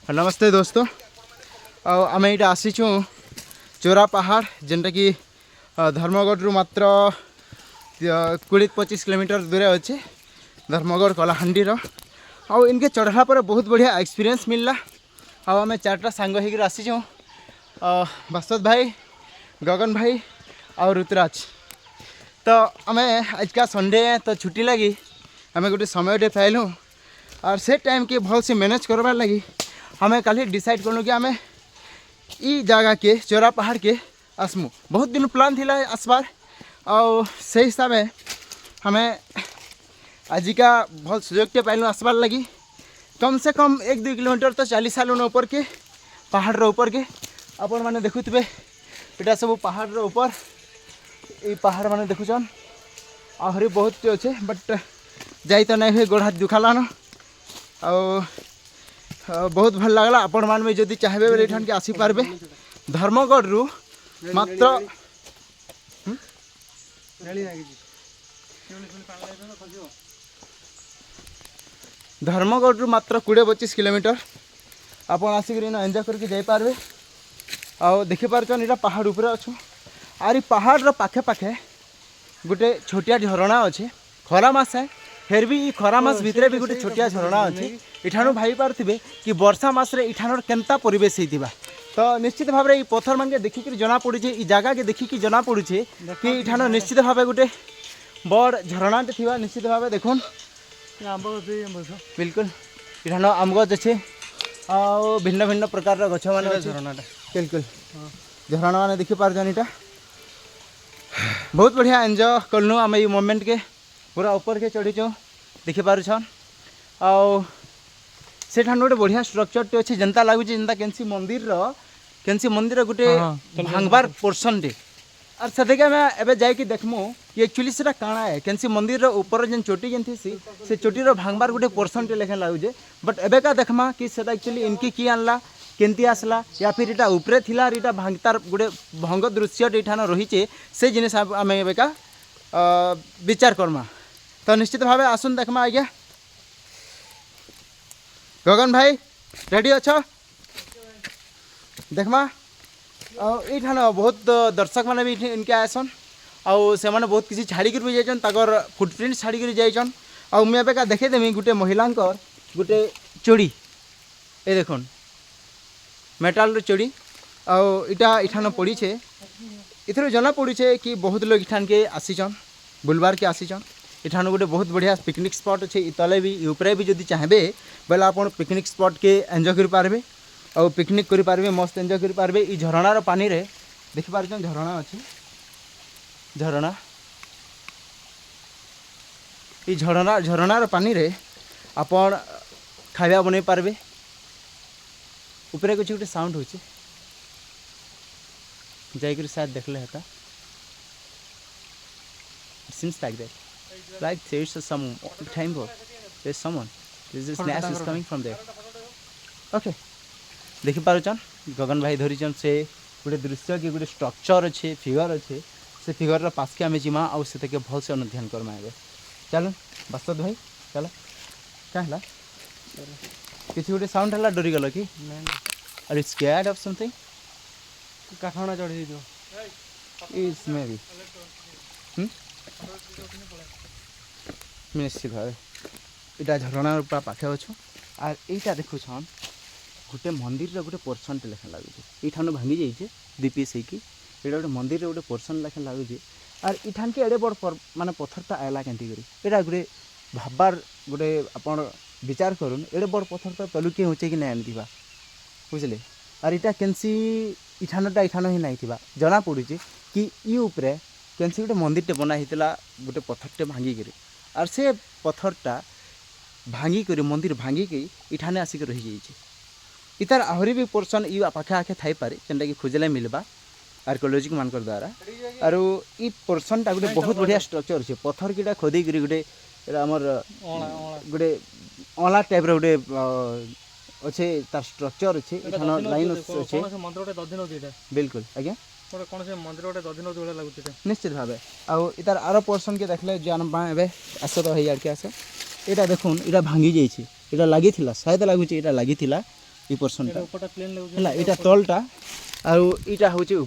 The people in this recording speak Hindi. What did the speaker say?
नमस्ते दोस्तों आम ये आसीचु चोरा पहाड़ जेनटा कि धर्मगढ़ रु मात्र 20-25 किलोमीटर दूर अच्छे धर्मगढ़ कलाहांडी इनके चढ़ला पर बहुत बढ़िया एक्सपीरियंस मिलला। आम चार्टा सांग होकर आसीचु बासत भाई, गगन भाई और ऋतुराज। तो आम आज का संडे तो छुट्टी लगी आम गोटे समय पाइलु और से टाइम के भल से मैनेज करवार लगी हमें कल डिसाइड करूँ कि आम ई जगह के चोरा पहाड़ के आसमु। बहुत दिन प्लान थिला आसबार और से हिसाब से हमें आज का भल सुजोग टे पाइलु आसबार लगी। कम से कम 1-2 किलोमीटर तो चली सालुन ऊपर के पहाड़ ऊपर के आपण मैंने देखुवे यहाँ सब पहाड़ ऊपर ये पहाड़ मैंने देखुन आहरी बहुत अच्छे बट जाई तो नहीं हुए गोड़ हाथ दुखालान और बहुत भल लगला। आपण मान में जदि चाहबे बेले के आसी पारबे धर्मगढ़ रु मात्र धर्मगढ़ रु मात्र 20-25 किलोमीटर आपण आसिक एंजॉय करके जाई पारबे और देखि पारछन इरा पहाड़ ऊपर अच्छु आर पहाड़ रो पाखे पाखे गोटे छोटिया झरणा अच्छे। खरा मास है फिर भी खरा मास भितर भी गोटे छोटिया झरणा अच्छे। इठानु भाई पारे कि वर्षा मासरे इठानर केनता परिवेश होता तो निश्चित भाव में पत्थर मान के देखिक जना पड़े जगह के देखिकी जना पड़े कि इठान निश्चित भाव गोटे बड़ झरणाटे थी। निश्चित भाव देखुन बिल्कुल इठान आम गछ अच्छे आ भिन्न भिन्न प्रकार गछ मान झरणाटा बिल्कुल झरणा मैंने देखी पार्जन इटा बहुत बढ़िया एंजॉय कलु आम ये मोमेंट के पूरा ऊपर के चढ़ीचु देखी पारुछन आउ से गोटे बढ़िया स्ट्रक्चर टे अच्छे जनता लगुच जनता केनसी मंदिर गोटे भांगबार पोर्सन टे और से आम एवं जाकि देखमु कि एक्चुअली से काଣା है केनसी मंदिर ऊपर जेन चोटी जेन थी से चोटीर भांगबार गोटे पोर्सन टे लेखा लगुचे बट एवं का देखमा कि से एक्चुअली इनकी कि आनला केमती आसला या फिर इटा उपरे थिला इटा भांगतार गोटे भंग दृश्य इठान रही से जिनिस आम एवं विचार करमा। तो निश्चित भाव आसुन देखमा आज्ञा गगन भाई रेडी अच्छा देखमा ठान बहुत दर्शक मैंने भी इनके आसन आउ से मैंने बहुत किसी छाड़ी भी जाइछन ताकर फुटप्रिंट छाड़ी कर जाइछन आउ मैं एबेका देखेदेमी गोटे महिलांकर गोटे चूड़ी ए देखुन मेटाल चूड़ी आउ इटा इठान पड़ी छे इथर जना पड़ी छे कि बहुत लोग इठान के आसीचन बुलबार के आसीचन। इठान गोटे बहुत बढ़िया पिकनिक स्पॉट अच्छे तले भी ऊपर भी जदि चाहबे बोले आप पिकनिक स्पॉट के एंजॉय कर पारबे और पिकनिक कर पारबे मस्त एंजॉय कर पारबे। ई झरणार पानी रे देखि पारछन झरणा अच्छे झरणा ई झरणार पानी रे आपण खाଇବା बनै पारबे। ऊपर कुछ गोटे साउंड होचे जाइकर शायद देखले हेता scenes like that like there's some temple, there's someone, this nest is coming from there. Okay देखि पारुचन गगन भाई धरिचन से गोटे दृश्य कि गोटे स्ट्रक्चर अच्छे फिगर अच्छे से फिगर पास के आम जीमा आउ से भल से अनुध्यान करमा ए चल बासत भाई चल क्या है किसी गोटे साउंड है डरी गल कि are you scared of something काठना चढ़ी जो इज मे बी निश्चित भाव इटा झरणा पूरा पाखे अच्छु आर यहीटा देखुन गोटे मंदिर गोटे पोर्सन टे लेखा लगुचे इठान भांगी जाइए 2 पीस होगी ये गोटे मंदिर गोटे पोर्सन लेखा लगुचे आर इठान के एडे बड़ माने पत्थरटा आयला केंती करी एटा गोटे भाबार गोटे आपण विचार करूँ एडे बड़ पत्थर तो तलु किए होचे कि नहीं आनी बुझले आर इटा केनसी इठानटा इठान ही नहीं थिबा जना पड़ुचे कि ई उपरे केनसी गोटे मंदिर टे बना हितला गोटे पत्थर टे भांगी करी आर से पत्थरटा भांगी कर मंदिर भांगी के इठाने आसिक रही जाइए। इतार आहरी भी पोर्सन ई पाखे आखे थाई पारे जेनटा कि खोजले मिलबा आर्कियोलॉजी मान द्वारा आर ई पोर्सनटा गोटे बहुत बढ़िया स्ट्रक्चर अच्छे पत्थर किटा खोदी कर गोटे आमर गोटे अला टाइप गोटे अच्छे तार स्ट्रक्चर अच्छे लाइन अच्छे बिल्कुल आज्ञा कौन से मंदिर गोटे दधि नदी भाई लगुचे निश्चित भाव आउ इतार आर पोर्सन के देखले जान ए आस तो है यार के आस यहाँ देखुन यहाँ भांगी जाइए यहाँ लगी शायद लगुच यहाँ लगी এই पोर्शन ଏଇଟା ଉପରଟା ପ୍ଲେନ୍ ଲାଗୁଛି ହେଲା ଏଇଟା ତଳଟା ଆଉ ଏଇଟା ହେଉଛି